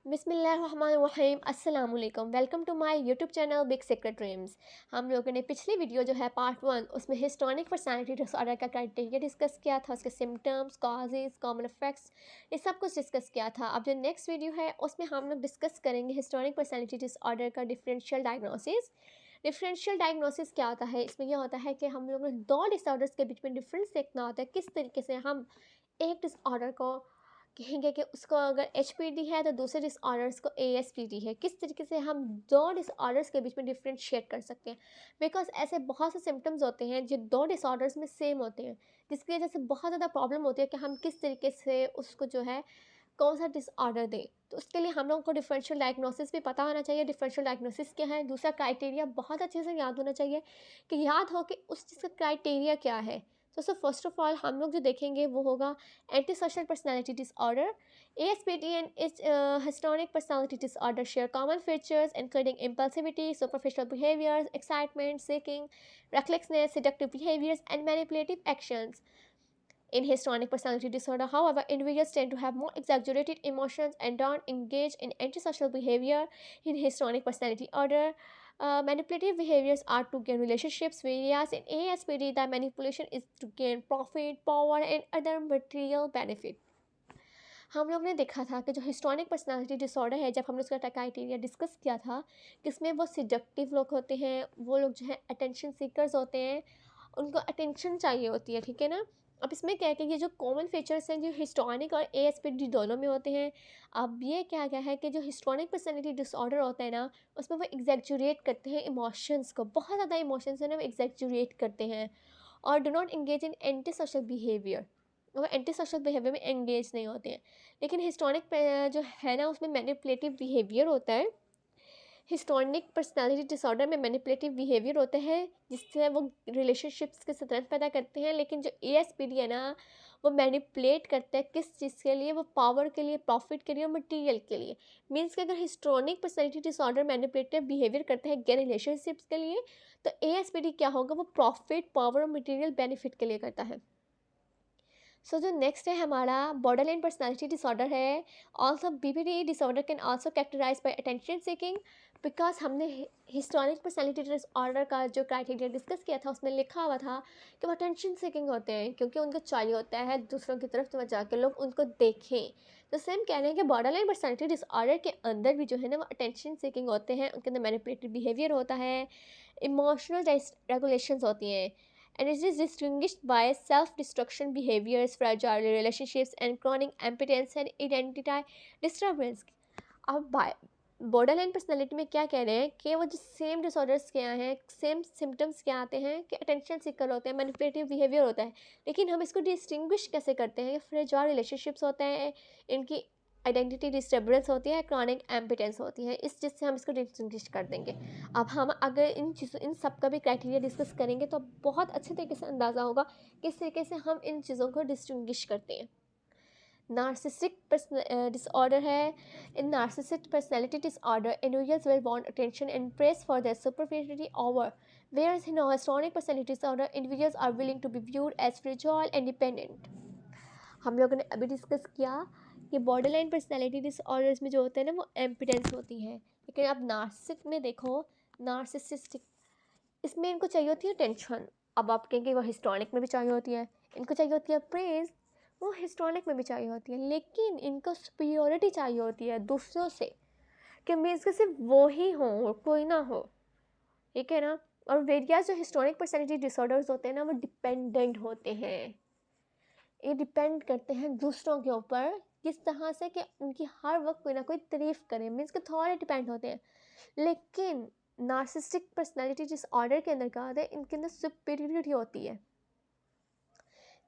बिस्मिल्लाहिर्रहमानिर्रहीम अस्सलाम वालेकुम। Welcome to my YouTube channel big secret dreams. हम लोगों ने पिछली वीडियो जो है पार्ट 1 उसमें हिस्टोनिक पर्सनालिटी डिसऑर्डर का क्राइटेरिया डिस्कस किया था, उसके सिम्टम्स, कॉजेज, कॉमन इफेक्ट्स, ये सब कुछ डिस्कस किया था। अब जो नेक्स्ट वीडियो है उसमें हम लोग डिस्कस करेंगे हिस्टोनिक पर्सनालिटी डिसऑर्डर का डिफरेंशियल डायग्नोसिस। डिफरेंशियल डायग्नोसिस क्या होता है? इसमें यह होता है कि हम लोग दो डिसऑर्डर्स के बीच में डिफरेंस देखना होता है, किस तरीके से हम एक डिसऑर्डर को कहेंगे कि उसको अगर एचपीडी है तो दूसरे डिसऑर्डर्स को एएसपीडी है। किस तरीके से हम दो डिसऑर्डर्स के बीच में डिफ्रेंशिएट कर सकते हैं, बिकॉज ऐसे बहुत से सिम्टम्स होते हैं जो दो डिसऑर्डर्स में सेम होते हैं, जिसकी वजह से बहुत ज़्यादा प्रॉब्लम होती है कि हम किस तरीके से उसको जो है कौन सा डिसऑर्डर दें। तो उसके लिए हम लोगों को डिफरेंशियल डायग्नोसिस भी पता होना चाहिए। डिफरेंशियल डायग्नोसिस क्या है, दूसरा क्राइटेरिया बहुत अच्छे से याद होना चाहिए कि याद हो कि उस चीज़ का क्राइटेरिया क्या है। तो सो फर्स्ट ऑफ ऑल हम लोग जो देखेंगे वो होगा anti social personality disorder. ASPD and its histrionic personality disorder share common features including impulsivity, superficial behaviors, excitement seeking, recklessness, seductive behaviors, and manipulative actions. In histrionic personality disorder, however, individuals tend to have more exaggerated emotions and don't engage in antisocial behavior. In histrionic personality disorder, manipulative behaviors are to gain relationships, whereas in ASPD, the manipulation is to gain profit, power, and other material benefit. हम लोग ने देखा था कि जो histrionic personality disorder है, जब हमने उसका क्राइटेरिया डिस्कस किया था कि इसमें वो सिडक्टिव लोग होते हैं, वो लोग जो है अटेंशन सीकर्स होते हैं, उनको अटेंशन चाहिए होती है, ठीक है ना। अब इसमें क्या है कि ये जो कॉमन फीचर्स हैं जो हिस्टोनिक और एएसपीडी दोनों में होते हैं। अब ये क्या क्या है कि जो हिस्टोनिक पर्सनालिटी डिसऑर्डर होता है ना, उसमें वो एग्जैक्चुरेट करते हैं इमोशंस को, बहुत ज़्यादा इमोशंस है ना वो एग्जैक्चुरेट करते हैं, और do not engage in anti social behaviour, वो एंटी सोशल बिहेवियर में एंगेज नहीं होते हैं। लेकिन हिस्टोनिक जो है ना उसमें मैनिपुलेटिव बिहेवियर होता है। हिस्टोनिक पर्सनालिटी डिसऑर्डर में मैनिपुलेटिव बिहेवियर होते हैं, जिससे वो रिलेशनशिप्स के सतरंज पैदा करते हैं। लेकिन जो एएसपीडी है ना, वो मैनिपुलेट करते हैं किस चीज़ के लिए, वो पावर के लिए, प्रॉफिट के लिए और मटेरियल के लिए। मीन्स कि अगर histrionic personality disorder manipulative behaviour करते हैं गेन रिलेशनशिप्स के लिए, तो एएसपीडी क्या होगा, वो प्रॉफिट, पावर और मटेरियल बेनिफिट के लिए करता है। सो जो नेक्स्ट है हमारा बॉर्डरलाइन पर्सनालिटी डिसऑर्डर है। Also BPD disorder can also characterize by attention seeking. Because हमने हिस्टोनिक पर्सनालिटी डिसऑर्डर का जो क्राइटेरिया डिस्कस किया था उसमें लिखा हुआ था कि वो अटेंशन सीकिंग होते हैं, क्योंकि उनको चाहिए होता है दूसरों की तरफ तवज्जो के लोग उनको देखें। तो सेम कह रहे हैं कि बॉर्डरलाइन पर्सनालिटी डिसऑर्डर के अंदर भी जो है ना वो अटेंशन सीकिंग होते हैं, उनके अंदर मैनिपुलेटिव बिहेवियर होता है, इमोशनल रेगुलेशंस होती हैं, and it is distinguished by self-destruction behaviors, fragile relationships, and chronic impotence and identity disturbance. अब बॉर्डरलाइन पर्सनालिटी में क्या कह रहे हैं कि वो जो सेम डिसऑर्डर्स क्या हैं, सेम सिम्टम्स क्या आते हैं कि अटेंशन सीकर होते हैं, मैनिपुलेटिव बिहेवियर होता है, लेकिन हम इसको डिस्टिंग्विश कैसे करते हैं? फ्रेजाइल रिलेशनशिप्स होते हैं, इनकी आइडेंटिटी डिस्टर्बेंस होती है, क्रॉनिक एम्पिटेंस होती है, इस चीज़ से हम इसको डिस्टिंग्विश कर देंगे। अब हम अगर इन सब का भी क्राइटेरिया डिस्कस करेंगे तो बहुत अच्छे तरीके से अंदाज़ा होगा किस तरीके से हम इन चीज़ों को डिस्टिंग्विश करते हैं। नार्सिसिक डिसऑर्डर है। In narcissistic personality disorder individuals will want attention and press for their superficiality over, whereas in histrionic personality disorder individuals are willing to be viewed as fragile and dependent. हम लोगों ने अभी discuss किया कि borderline personality disorders में जो होते हैं ना वो एम्पिटेंस होती है, लेकिन अब नार्सिसिक में देखो, नार्सिसिस्टिक इसमें इनको चाहिए होती है टेंशन। अब आप कहेंगे वो हिस्टोनिक में भी चाहिए होती है, इनको चाहिए होती है प्रेज, वो हिस्टोनिक में भी चाहिए होती है, लेकिन इनको सुपीरियरिटी चाहिए होती है दूसरों से, कि मीन्स कि सिर्फ वो ही हो और कोई ना हो, ठीक है ना। और वेरियस जो हिस्टोनिक पर्सनैलिटी डिसऑर्डर्स होते हैं ना वो डिपेंडेंट होते हैं, ये डिपेंड करते हैं दूसरों के ऊपर, किस तरह से कि उनकी हर वक्त कोई ना कोई तारीफ करें, मीन्स के थोड़े डिपेंड होते हैं। लेकिन नार्सिसिस्टिक पर्सनालिटी डिसऑर्डर के अंदर क्या होता है, इनके अंदर सुपीरियरिटी होती है।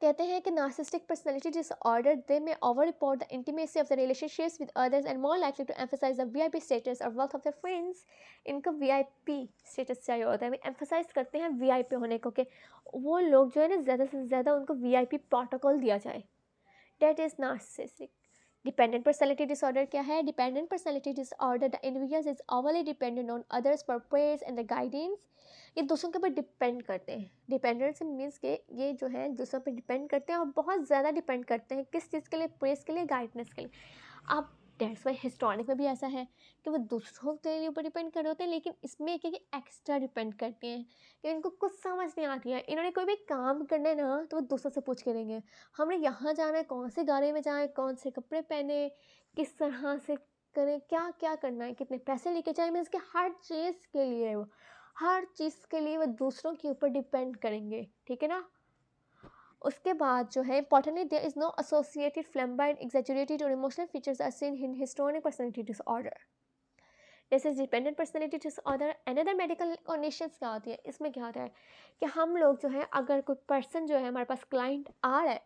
कहते हैं कि narcissistic personality disorder they may over report the intimacy of the relationships with others and more likely to emphasize the VIP status और वेल्थ ऑफ द फ्रेंड्स। इनको वीआईपी स्टेटस चाहिए होता है, एम्फसाइज करते हैं वीआईपी होने को, कि वो लोग जो है ना ज़्यादा से ज़्यादा उनको वीआईपी प्रोटोकॉल दिया जाए। That is narcissistic. Dependent personality disorder क्या है? Dependent personality disorder the individual is overly dependent on others for praise and the guidance. ये दूसरों के ऊपर डिपेंड करते हैं। डिपेंडेंस मीन्स के ये जो है दूसरों पर डिपेंड करते हैं और बहुत ज़्यादा डिपेंड करते हैं, किस चीज़ के लिए? प्रेज के लिए, गाइडेंस के लिए। अब दैट्स वाई हिस्टोनिक में भी ऐसा है कि वो दूसरों के ऊपर डिपेंड कर रहे होते हैं, लेकिन इसमें क्या कि एक्स्ट्रा डिपेंड करते हैं कि इनको कुछ समझ नहीं आती है। इन्होंने कोई भी काम करना है ना तो वो दूसरों से पूछ के लेंगे, हमने यहाँ जाना है, कौन से गाड़ी में जाएँ, कौन से कपड़े पहने, किस तरह से करें, क्या क्या करना है, कितने पैसे लेके जाएँ, मीन्स कि हर चीज़ के लिए वो दूसरों के ऊपर डिपेंड करेंगे, ठीक है ना। उसके बाद जो है importantly there is no associated flamboyant exaggerated और emotional features are seen in histrionic personality disorder. जैसे dependent personality disorder another medical conditions क्या होती है, इसमें क्या होता है कि हम लोग जो है अगर कोई पर्सन जो है हमारे पास क्लाइंट आ रहा है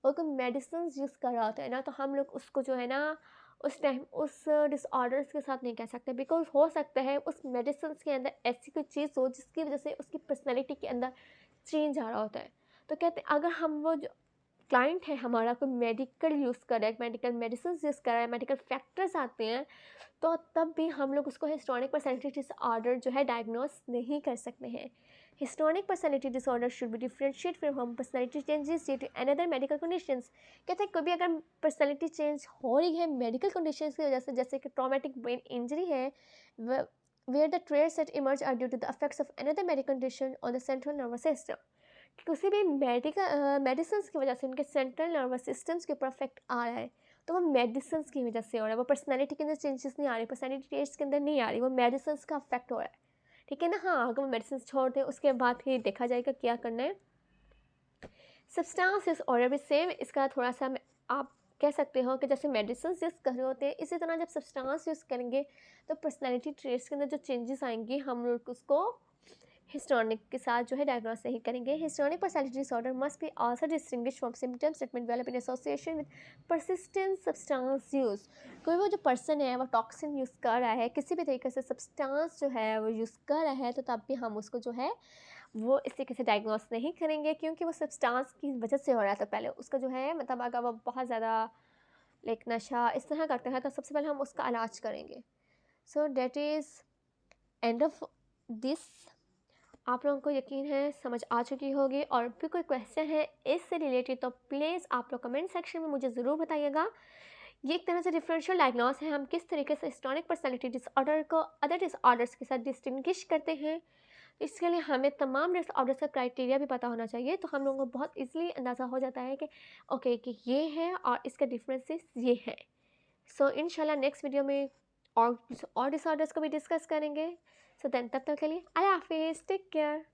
और कोई मेडिसिन यूज़ कर रहा होता है ना, तो हम लोग उसको जो है ना उस टाइम उस डिसऑर्डर्स के साथ नहीं कह सकते, बिकॉज हो सकता है उस मेडिसिन के अंदर ऐसी कोई चीज़ हो जिसकी वजह से उसकी पर्सनैलिटी के अंदर चेंज आ रहा होता है। तो कहते हैं अगर हम वो जो क्लाइंट है हमारा कोई मेडिकल यूज़ कर रहा है, मेडिकल मेडिसिन यूज़ कर रहा है, मेडिकल फैक्टर्स आते हैं, तो तब भी हम लोग उसको हिस्टोनिक पर्सनैलिटी डिसऑर्डर जो है डायग्नोस नहीं कर सकते हैं। Histrionic personality disorder should be differentiate from personality changes due to another medical conditions. कहते हैं कभी अगर पर्सनैलिटी चेंज हो रही है मेडिकल कंडीशंस की वजह से, जैसे कि ट्रॉमेटिक ब्रेन इंजरी है, where the traits that emerge are due to the effects of another medical condition on the central nervous system। किसी भी मेडिसिन की वजह से उनके सेंट्रल नर्वस सिस्टम्स के ऊपर अफेक्ट आ रहा है, तो वो मेडिसिन की वजह से हो रहा है, वो पर्सनैलिटी के अंदर चेंजेस नहीं आ रही, पर्सनैलिटी टेस्ट के अंदर नहीं आ रही, वो मेडिसिन का अफेक्ट हो रहा है, ठीक है ना। हाँ, अगर वो मेडिसिन छोड़ दें उसके बाद ही देखा जाएगा क्या करना है। सब्सटेंस डिसऑर्डर भी सेम, इसका थोड़ा सा आप कह सकते हो कि जैसे मेडिसिन यूज़ कर रहे होते हैं, इसी तरह जब सब्सटेंस यूज़ करेंगे तो पर्सनैलिटी ट्रेट्स के अंदर जो चेंजेस आएंगी हम लोग उसको हिस्टोनिक के साथ जो है डायग्नोस नहीं करेंगे। Histrionic personality disorder must be also distinguish from symptoms that may develop in association with persistent substance use. कोई वो जो पर्सन है वो टॉक्सिन यूज़ कर रहा है, किसी भी तरीके से सब्सटेंस जो है वो यूज़ कर रहा है, तो तब भी हम उसको जो है वो इस तरीके से डायग्नोस नहीं करेंगे, क्योंकि वो सब्सटेंस की वजह से हो रहा था पहले उसका जो है, मतलब अगर वो बहुत ज़्यादा लाइक नशा इस तरह करते हैं तो सबसे पहले हम उसका इलाज करेंगे। So that is end of this. आप लोगों को यकीन है समझ आ चुकी होगी, और फिर कोई क्वेश्चन है इससे रिलेटेड तो प्लीज़ आप लोग कमेंट सेक्शन में मुझे ज़रूर बताइएगा। ये एक तरह से डिफरेंशियल डायग्नोस है, हम किस तरीके से हिस्टोनिक पर्सनैलिटी डिसऑर्डर को अदर डिसऑर्डर्स के साथ डिस्टिंग्विश करते हैं। इसके लिए हमें तमाम डिसऑर्डर्स का क्राइटेरिया भी पता होना चाहिए, तो हम लोगों को बहुत ईजिली अंदाज़ा हो जाता है कि ओके कि ये है और इसका डिफरेंसेस ये है। सो इंशाल्लाह नेक्स्ट वीडियो में और डिसऑर्डर्स को भी डिस्कस करेंगे। सो देन तब तक के लिए अल्लाह हाफिज़, टेक केयर।